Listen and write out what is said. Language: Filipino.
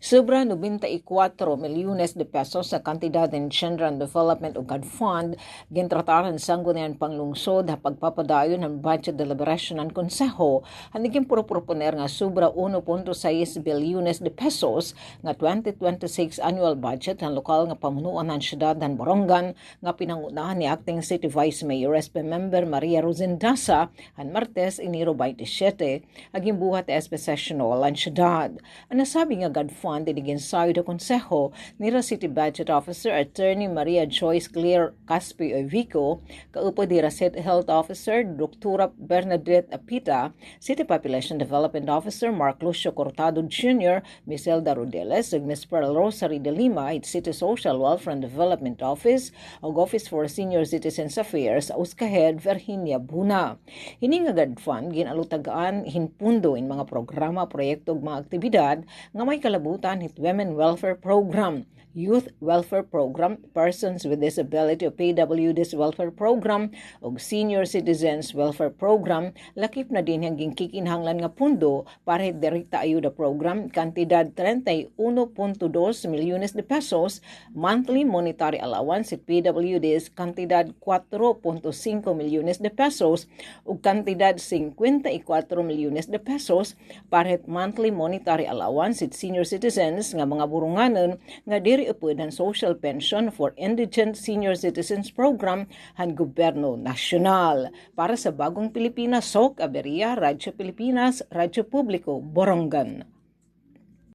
Sobra 94 milyones de pesos sa kantidad ng Children Development o GAD Fund gintrataran sa Sangguniang Panglungsod ha pagpapadayon ng budget deliberation ng Konseho haniging proponer nga sobra 1.6 bilyones de pesos nga 2026 annual budget ng lokal nga pamunuan ng siyudad ng Borongan nga pinangunahan ni Acting City Vice Mayor SP Member Maria Rosendasa han Martes, Enero 27 aging buhat SP Sessional ang siyudad. Ang nasabi nga GAD Fund dinigin sayo do Konseho nila City Budget Officer Attorney Maria Joyce Claire Caspi Ovico, kaupo dira City Health Officer Dr. Bernadette Apita, City Population Development Officer Mark Lucio Cortado Jr., Ms. Elda Rodeles, ug Ms. Pearl Rosary de Lima, City Social Welfare and Development Office, ug Office for Senior Citizens Affairs, USCA Head Virginia Buna. Hining nga GAD Fund ginalutagaan hinpundo in mga programa, proyekto ug mga aktibidad nga may kalabutan hit Women Welfare Program, Youth Welfare Program, Persons with Disability o PWD's Welfare Program ug Senior Citizens Welfare Program. Lakip na din hanggang kikinhanglan nga pundo para direkta ayuda program, kantidad 31.2 milyones de pesos, monthly monetary allowance at PWD's kantidad 4.5 milyones de pesos ug kantidad 54 milyones de pesos para monthly monetary allowance at senior citizens nga mga burunganon nga diri upod ang social pension for indigent senior citizens program han gobyerno nasyonal. Para sa Bagong Pilipinas, Sok Aberia, Radyo Pilipinas, Radyo Publiko, Borongan.